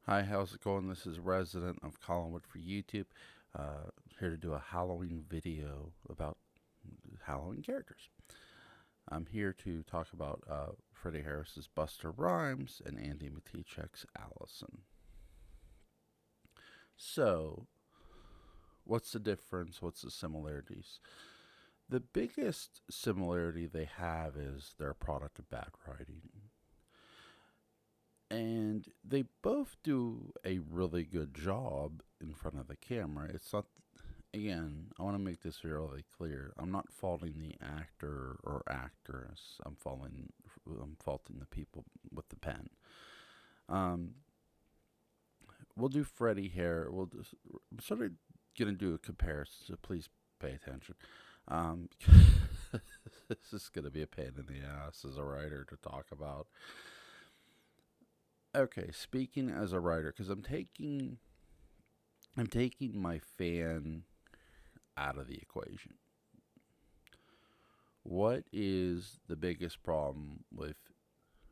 Hi, how's it going? This is Resident of Collinwood for YouTube. Here to do a Halloween video about Halloween characters. I'm here to talk about Freddie Harris's Buster Rhymes and Andi Matichak's Allison. So, what's the difference? What's the similarities? The biggest similarity they have is their product of bad writing. And they both do a really good job in front of the camera. It's not, again, I want to make this really clear. I'm not faulting the actor or actress. I'm faulting the people with the pen. Um, we'll do Freddie here. I'm sort of gonna do a comparison, so please pay attention. Um, this is gonna be a pain in the ass as a writer to talk about. Okay, speaking as a writer, because I'm taking my fan out of the equation. What is the biggest problem with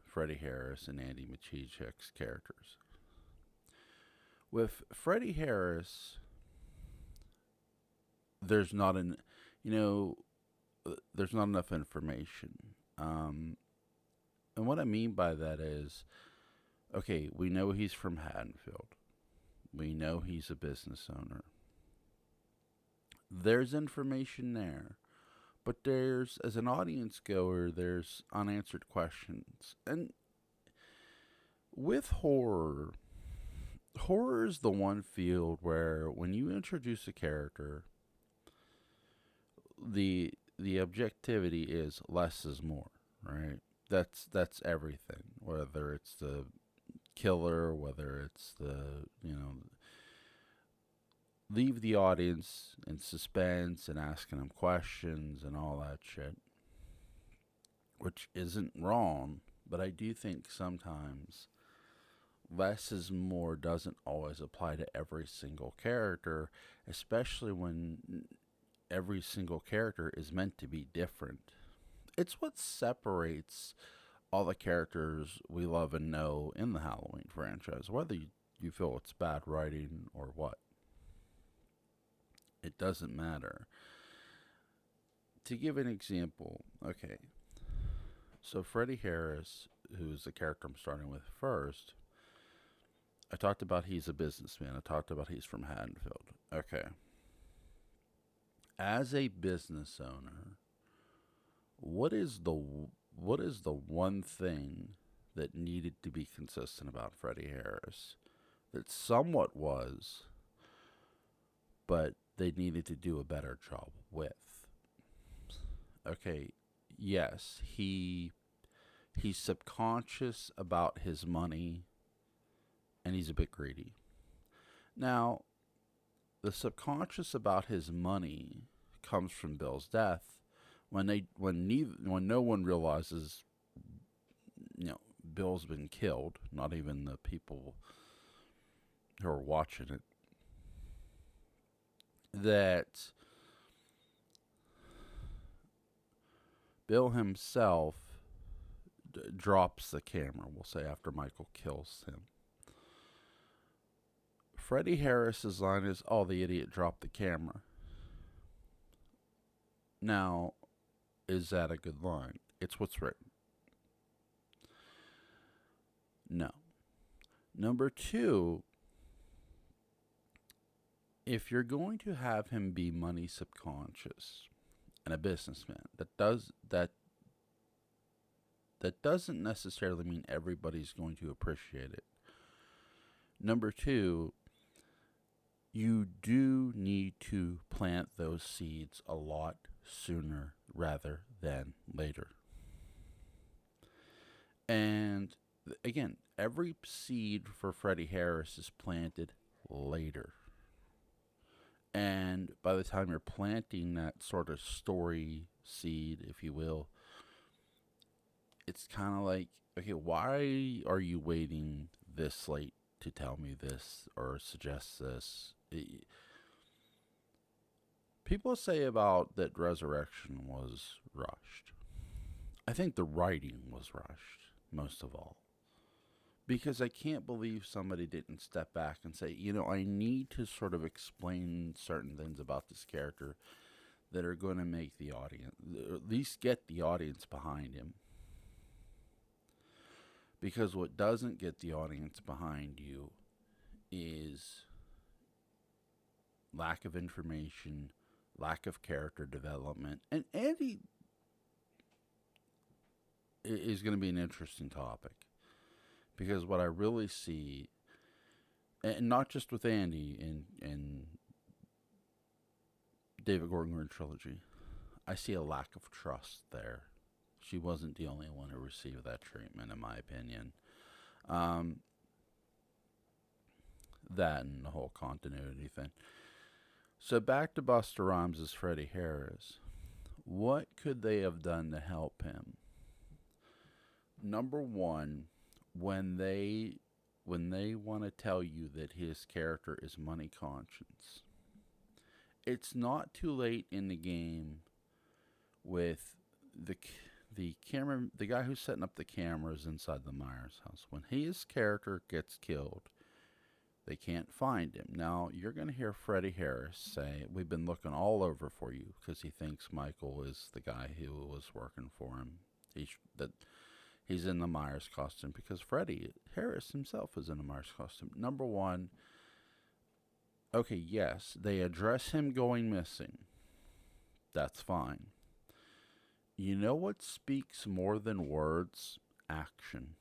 Freddie Harris and Andi Matichak's characters? With Freddie Harris, there's not an, you know, there's not enough information. Um, and what I mean by that is, okay, we know he's from Haddonfield. We know he's a business owner. There's information there. But there's, as an audience goer, there's unanswered questions. And with horror is the one field where when you introduce a character, the objectivity is less is more, right? That's everything. Whether it's the killer, whether it's leave the audience in suspense and asking them questions and all that shit, which isn't wrong, but I do think sometimes less is more doesn't always apply to every single character, especially when every single character is meant to be different. It's what separates all the characters we love and know in the Halloween franchise, whether you feel it's bad writing or what. It doesn't matter. To give an example, okay, so Freddie Harris, who's the character I'm starting with first, I talked about he's a businessman. I talked about he's from Haddonfield. Okay. As a business owner, what is the one thing that needed to be consistent about Freddie Harris that somewhat was, but they needed to do a better job with? Okay, yes, he's subconscious about his money and he's a bit greedy. Now, the subconscious about his money comes from Bill's death when no one realizes Bill's been killed, not even the people who are watching it, that Bill himself drops the camera, we'll say, after Michael kills him. Freddie Harris's line is, "Oh, the idiot dropped the camera." Now, is that a good line? It's what's written. No. Number two, if you're going to have him be money subconscious and a businessman, that doesn't necessarily mean everybody's going to appreciate it. Number two, you do need to plant those seeds a lot sooner rather than later. And again, every seed for Freddie Harris is planted later. And by the time you're planting that sort of story seed, if you will, it's kind of like, okay, why are you waiting this late to tell me this or suggest this? People say about that Resurrection was rushed. I think the writing was rushed, most of all. because I can't believe somebody didn't step back and say, I need to sort of explain certain things about this character that are going to make the audience, or at least get the audience behind him. Because what doesn't get the audience behind you is lack of information, lack of character development. And Andi is going to be an interesting topic because what I really see, and not just with Andi and David Gordon Green trilogy, I see a lack of trust there. She wasn't the only one who received that treatment, in my opinion. Um, that and the whole continuity thing. So back to Busta Rhymes as Freddie Harris. What could they have done to help him? Number one, when they want to tell you that his character is money conscious, it's not too late in the game with the guy who's setting up the cameras inside the Myers house. When his character gets killed, they can't find him. Now, you're going to hear Freddie Harris say, "We've been looking all over for you," because he thinks Michael is the guy who was working for him. He's in the Myers costume because Freddie Harris himself is in the Myers costume. Number one, okay, yes, they address him going missing. That's fine. You know what speaks more than words? Action.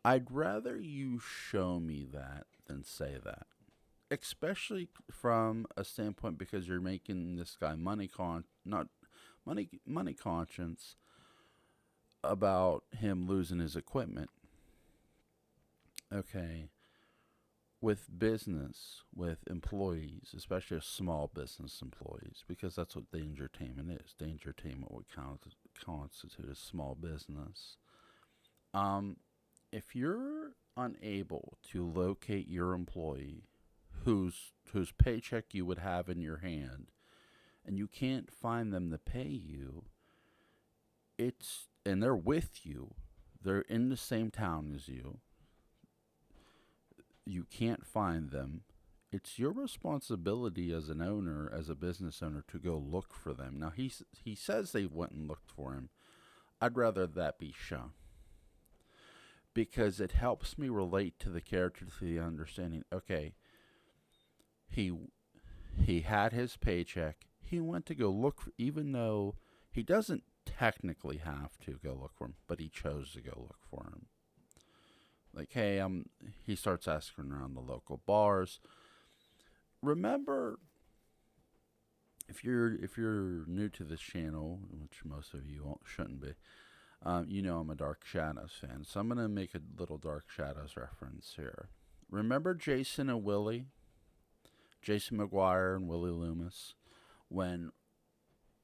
I'd rather you show me that than say that. Especially from a standpoint because you're making this guy not money conscious about him losing his equipment. Okay. With business, with employees, especially small business employees, because that's what Dangertainment is. Dangertainment would constitute a small business. If you're unable to locate your employee whose paycheck you would have in your hand, and you can't find them to pay you, and they're with you, they're in the same town as you, you can't find them, it's your responsibility as an owner, as a business owner, to go look for them. Now, he says they went and looked for him. I'd rather that be shown. Because it helps me relate to the character, to the understanding. Okay, he had his paycheck. He went to go look for, even though he doesn't technically have to go look for him, but he chose to go look for him. Like, hey, he starts asking around the local bars. Remember, if you're new to this channel, which most of you shouldn't be, I'm a Dark Shadows fan, so I'm going to make a little Dark Shadows reference here. Remember Jason and Willie? Jason McGuire and Willie Loomis? When,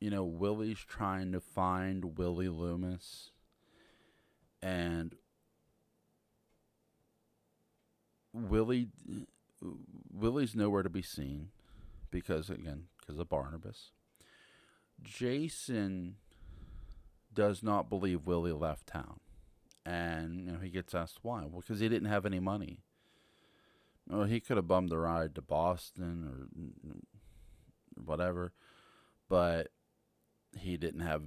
Willie's trying to find Willie Loomis, and Willie's nowhere to be seen because of Barnabas. Jason does not believe Willie left town. And he gets asked why. Well, because he didn't have any money. Well, he could have bummed a ride to Boston or whatever, but he didn't have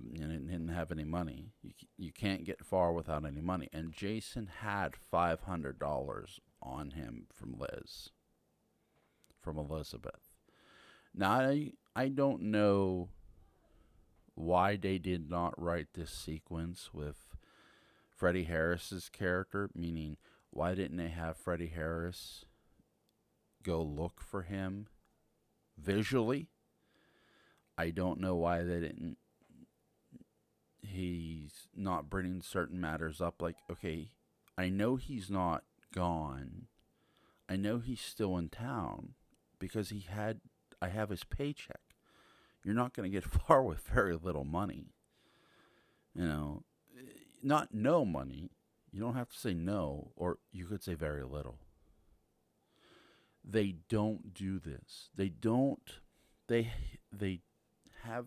any money. You can't get far without any money. And Jason had $500 on him from Elizabeth. Now, I don't know why they did not write this sequence with Freddie Harris's character, meaning why didn't they have Freddie Harris go look for him visually? I don't know why they didn't. He's not bringing certain matters up. Like, okay, I know he's not gone. I know he's still in town because I have his paycheck. You're not going to get far with very little money. Not no money. You don't have to say no, or you could say very little. They don't do this. They have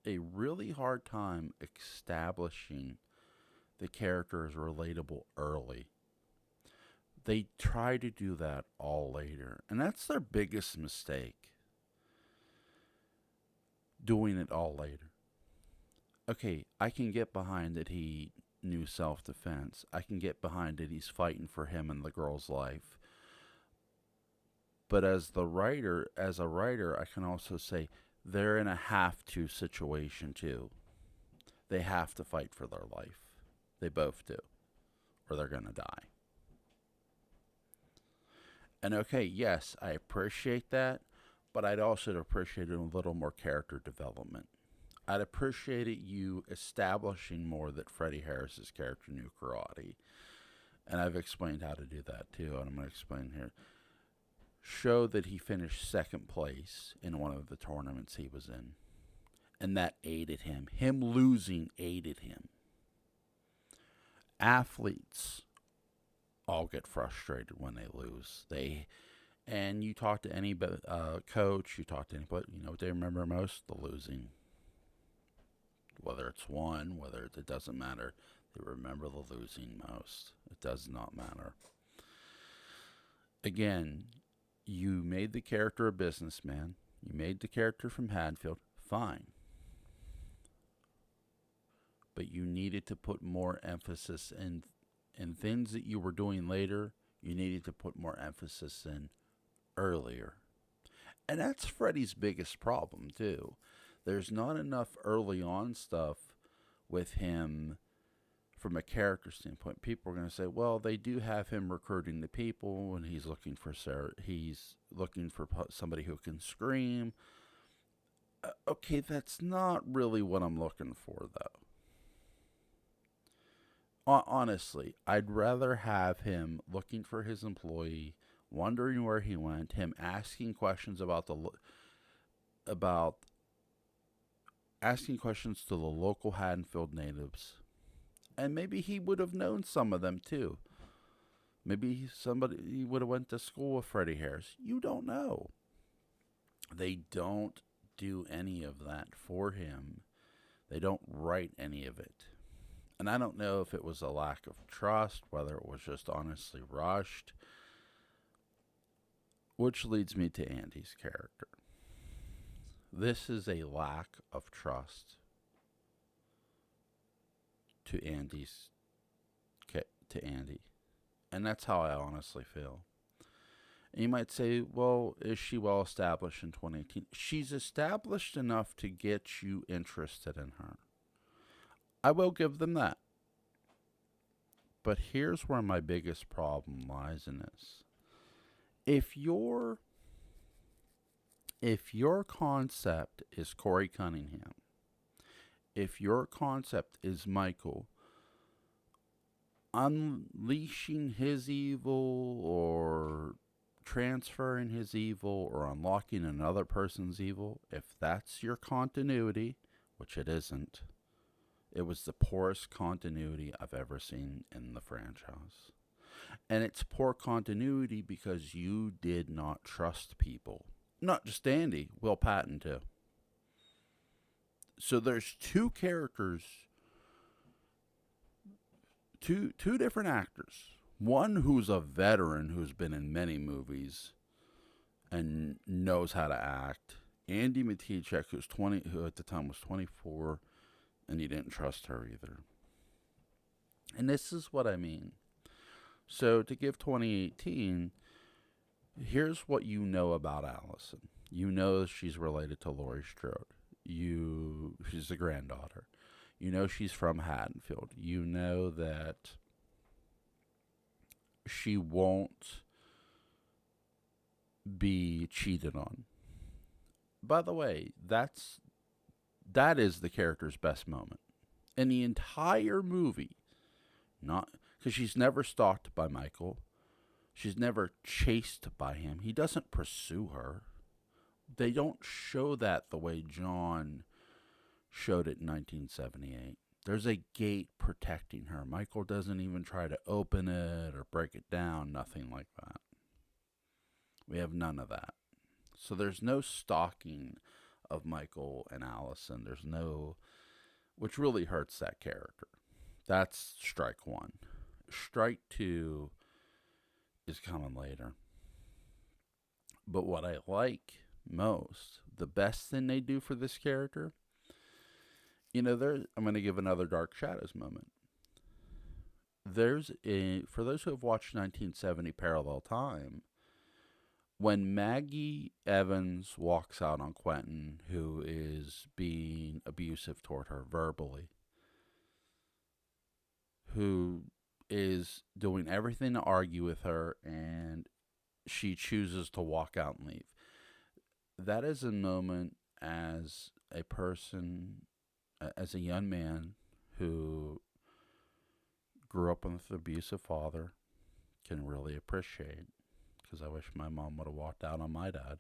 a really hard time establishing the character is relatable early. They try to do that all later, and that's their biggest mistake, doing it all later. Okay, I can get behind that he knew self defense. I can get behind that he's fighting for him and the girl's life. But as a writer, I can also say they're in a have to situation too. They have to fight for their life. They both do, or they're going to die. And okay, yes, I appreciate that, but I'd also appreciate a little more character development. I'd appreciate you establishing more that Freddie Harris's character knew karate. And I've explained how to do that too, and I'm going to explain here. Show that he finished second place in one of the tournaments he was in. And that aided him. Him losing aided him. Athletes all get frustrated when they lose. And you talk to any coach, you talk to anybody, you know what they remember most? The losing. Whether it's one, whether it doesn't matter. They remember the losing most. It does not matter. Again, you made the character a businessman. You made the character from Hadfield. Fine. But you needed to put more emphasis in things that you were doing later. You needed to put more emphasis in earlier. And that's Freddy's biggest problem, too. There's not enough early on stuff with him from a character standpoint. People are going to say, well, they do have him recruiting the people, and he's looking for somebody who can scream. Okay, that's not really what I'm looking for, though. Honestly, I'd rather have him looking for his employee, wondering where he went, him asking questions about asking questions to the local Haddonfield natives. And maybe he would have known some of them too. Maybe he would have went to school with Freddie Harris. You don't know. They don't do any of that for him. They don't write any of it. And I don't know if it was a lack of trust, whether it was just honestly rushed. Which leads me to Andi's character. This is a lack of trust to Andi. And that's how I honestly feel. And you might say, well, is she well established in 2018? She's established enough to get you interested in her. I will give them that. But here's where my biggest problem lies in this. If your concept is Corey Cunningham, if your concept is Michael unleashing his evil or transferring his evil or unlocking another person's evil, if that's your continuity, which it isn't, it was the poorest continuity I've ever seen in the franchise. And it's poor continuity because you did not trust people. Not just Andi, Will Patton too. So there's two characters, two different actors. One who's a veteran who's been in many movies and knows how to act. Andi Matichak, who at the time was 24, and you didn't trust her either. And this is what I mean. So to give 2018, here's what you know about Allison. You know she's related to Laurie Strode. She's a granddaughter. You know she's from Haddonfield. You know that she won't be cheated on. By the way, that is the character's best moment in the entire movie. Not because she's never stalked by Michael. She's never chased by him. He doesn't pursue her. They don't show that the way John showed it in 1978. There's a gate protecting her. Michael doesn't even try to open it or break it down. Nothing like that. We have none of that. So there's no stalking of Michael and Allison. There's no, which really hurts that character. That's strike one. Strike two is coming later. But what I like most, the best thing they do for this character, I'm going to give another Dark Shadows moment. For those who have watched 1970 Parallel Time, when Maggie Evans walks out on Quentin, who is being abusive toward her verbally, who is doing everything to argue with her, and she chooses to walk out and leave. That is a moment as a person, as a young man who grew up with an abusive father, can really appreciate. Because I wish my mom would have walked out on my dad.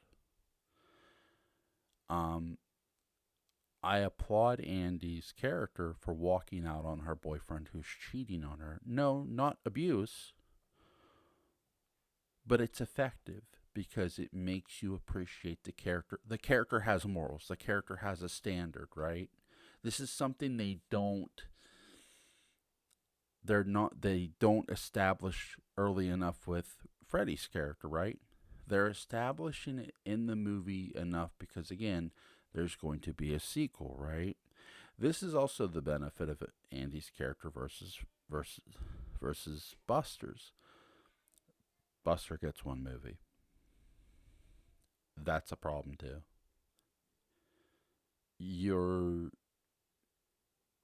I applaud Andi's character for walking out on her boyfriend who's cheating on her. No, not abuse, but it's effective because it makes you appreciate the character. The character has morals. The character has a standard, right? This is something they don't establish early enough with Freddy's character, right? They're establishing it in the movie enough because, again, there's going to be a sequel, right? This is also the benefit of Andi's character versus Buster's. Buster gets one movie. That's a problem too.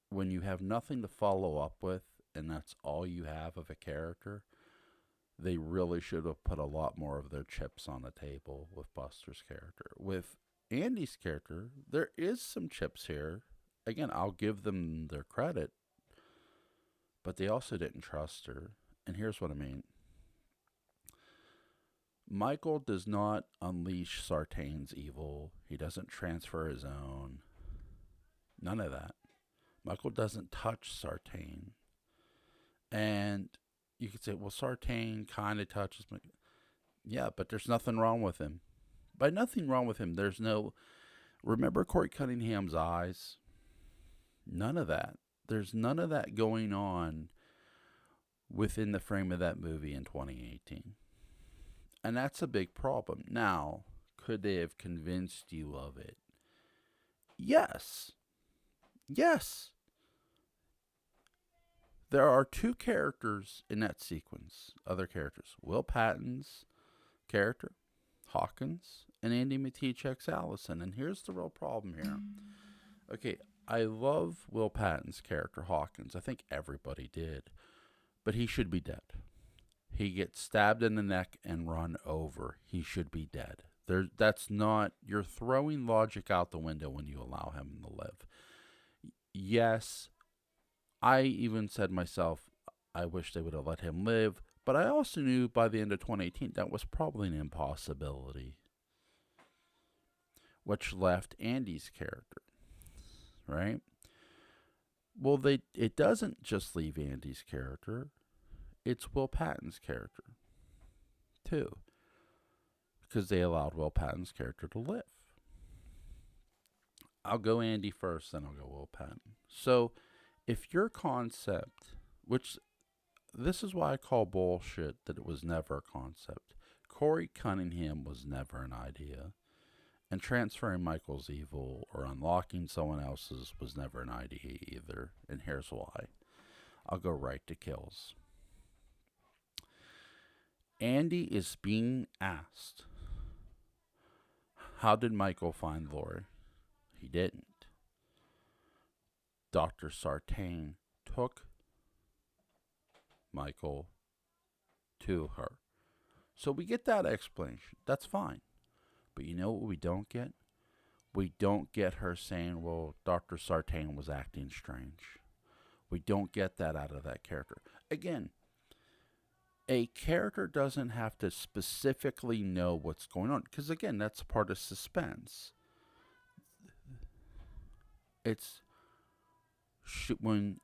When you have nothing to follow up with, and that's all you have of a character, they really should have put a lot more of their chips on the table with Buster's character. With Andi's character, there is some chips here. Again, I'll give them their credit, but they also didn't trust her. And here's what I mean. Michael does not unleash Sartain's evil. He doesn't transfer his own. None of that. Michael doesn't touch Sartain. And you could say, well, Sartain kind of touches me. Yeah, but there's nothing wrong with him. By nothing wrong with him, there's no... Remember Corey Cunningham's eyes? None of that. There's none of that going on within the frame of that movie in 2018. And that's a big problem. Now, could they have convinced you of it? Yes. Yes. There are two characters in that sequence. Other characters. Will Patton's character, Hawkins, and Andi Matichak's Allison. And here's the real problem here. Okay, I love Will Patton's character, Hawkins. I think everybody did. But he should be dead. He gets stabbed in the neck and run over. He should be dead. That's not... You're throwing logic out the window when you allow him to live. Yes, I even said myself, I wish they would have let him live. But I also knew by the end of 2018 that was probably an impossibility. Which left Andi's character, right? Well, it doesn't just leave Andi's character. It's Will Patton's character, too. Because they allowed Will Patton's character to live. I'll go Andi first, then I'll go Will Patton. So, if your concept, which this is why I call bullshit that it was never a concept. Corey Cunningham was never an idea. And transferring Michael's evil or unlocking someone else's was never an idea either. And here's why. I'll go right to kills. Andi is being asked, how did Michael find Lori? He didn't. Dr. Sartain took Michael to her. So we get that explanation. That's fine. But you know what we don't get? We don't get her saying, well, Dr. Sartain was acting strange. We don't get that out of that character. Again, a character doesn't have to specifically know what's going on. Because, again, that's part of suspense. It's...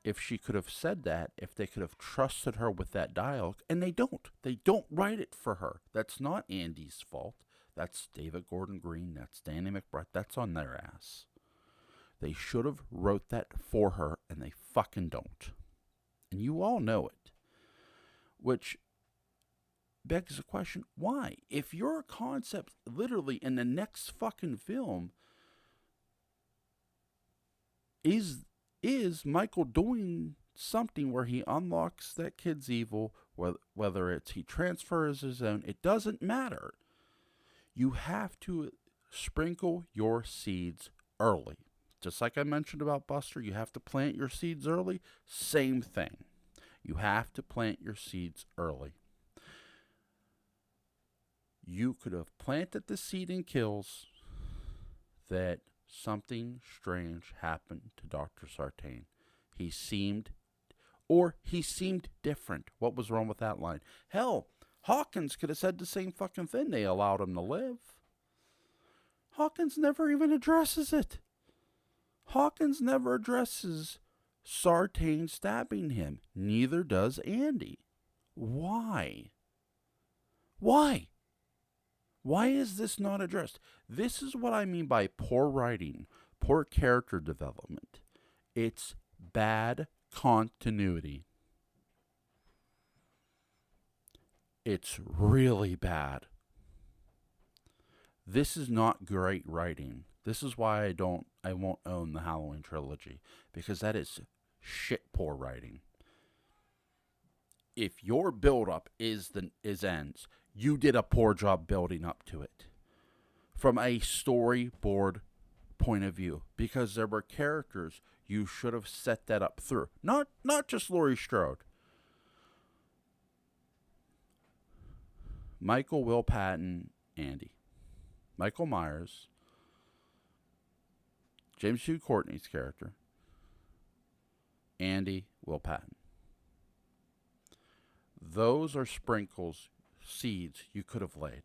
if she could have said that, if they could have trusted her with that dialogue, and they don't. They don't write it for her. That's not Andi's fault. That's David Gordon Green. That's Danny McBride. That's on their ass. They should have wrote that for her, and they fucking don't. And you all know it. Which begs the question, why? If your concept literally in the next fucking film is Michael doing something where he unlocks that kid's evil, whether it's he transfers his own, it doesn't matter. You have to sprinkle your seeds early. Just like I mentioned about Buster, you have to plant your seeds early. Same thing. You have to plant your seeds early. You could have planted the seed in Kills that something strange happened to Dr. Sartain. He seemed different. What was wrong with that line? Hell, Hawkins could have said the same fucking thing. They allowed him to live. Hawkins never even addresses it. Hawkins never addresses Sartain stabbing him. Neither does Andi. Why? Why? Why is this not addressed? This is what I mean by poor writing, poor character development. It's bad continuity. It's really bad. This is not great writing. This is why I won't own the Halloween trilogy, because that is shit poor writing. If your build up is ends, you did a poor job building up to it from a storyboard point of view, because there were characters you should have set that up through. Not just Laurie Strode. Michael, Will Patton, Andi. Michael Myers, James Hugh Courtney's character, Andi, Will Patton. Those are sprinkles, seeds you could have laid.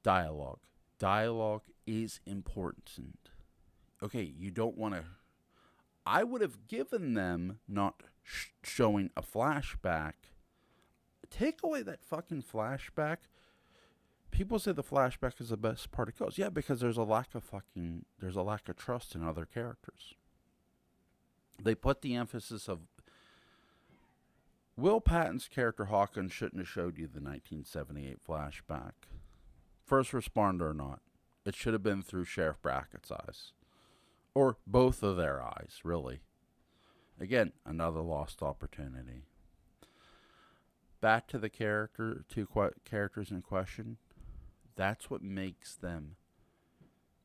Dialogue. Dialogue is important. Okay, you don't want to... I would have given them not showing a flashback. Take away that fucking flashback. People say the flashback is the best part of Kills. Yeah, because there's a lack of trust in other characters. They put the emphasis of Will Patton's character Hawkins shouldn't have showed you the 1978 flashback. First responder or not. It should have been through Sheriff Brackett's eyes. Or both of their eyes, really. Again, another lost opportunity. Back to the characters in question. That's what makes them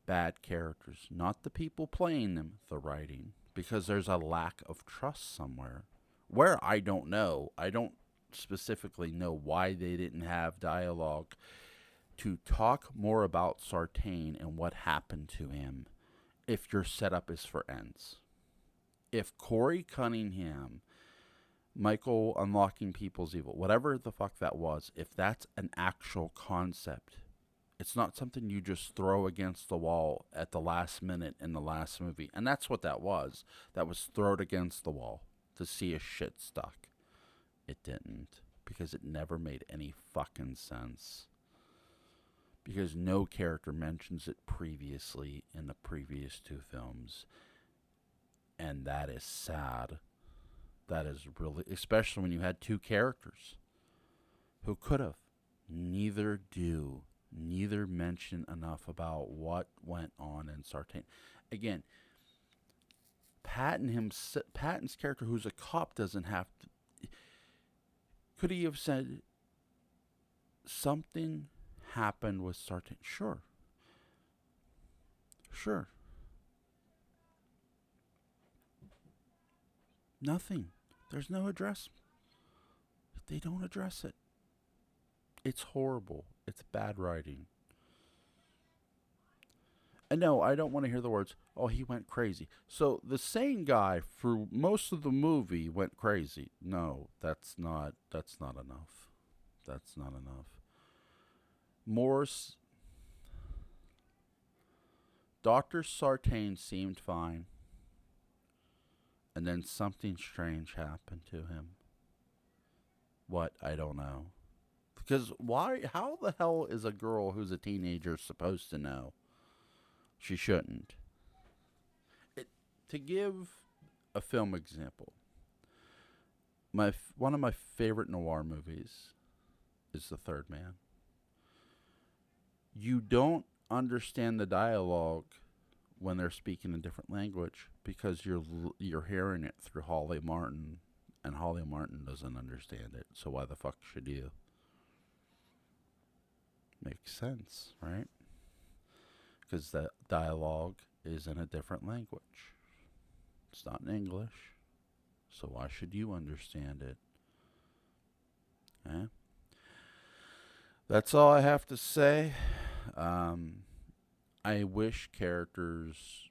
bad characters. Not the people playing them, the writing. Because there's a lack of trust somewhere. Where, I don't know. I don't specifically know why they didn't have dialogue to talk more about Sartain and what happened to him if your setup is for ends. If Corey Cunningham, Michael unlocking people's evil, whatever the fuck that was, if that's an actual concept, it's not something you just throw against the wall at the last minute in the last movie. And that's what that was. That was thrown against the wall to see a shit stuck. It didn't. Because it never made any fucking sense. Because no character mentions it previously in the previous two films. And that is sad. That is really... Especially when you had two characters who could have. Neither do. Neither mention enough about what went on in Sartain. Again, Patton's character, who's a cop, doesn't have to... Could he have said something happened with Sartain? Sure. Nothing. There's no address. They don't address it. It's horrible. It's bad writing. And no, I don't want to hear the words, oh, he went crazy. So the sane guy for most of the movie went crazy. No, that's not enough. That's not enough. Morse, Dr. Sartain seemed fine. And then something strange happened to him. What? I don't know. Because why? How the hell is a girl who's a teenager supposed to know? She shouldn't. To give a film example. One of my favorite noir movies is The Third Man. You don't understand the dialogue when they're speaking a different language because you're hearing it through Holly Martin, and Holly Martin doesn't understand it. So why the fuck should you? Makes sense, right? Because the dialogue is in a different language. It's not in English. So why should you understand it? Eh? That's all I have to say. I wish characters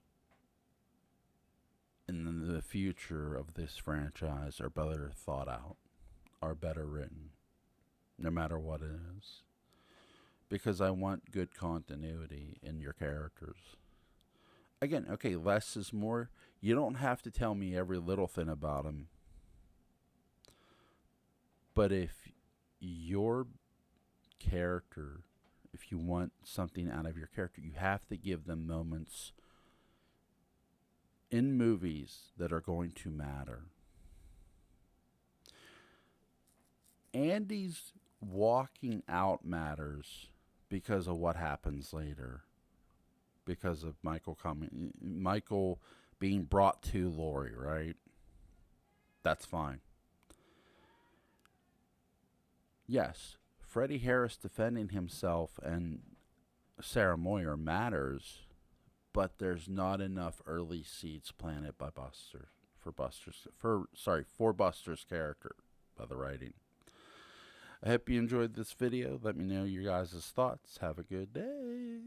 in the future of this franchise are better thought out, are better written, no matter what it is. Because I want good continuity in your characters. Again, okay, less is more. You don't have to tell me every little thing about them. But if your character, if you want something out of your character, you have to give them moments in movies that are going to matter. Andy's walking out matters because of what happens later. Because of Michael being brought to Lori, right? That's fine. Yes, Freddie Harris defending himself and Sarah Moyer matters, but there's not enough early seeds planted by Buster for Buster's character by the writing. I hope you enjoyed this video. Let me know your guys' thoughts. Have a good day.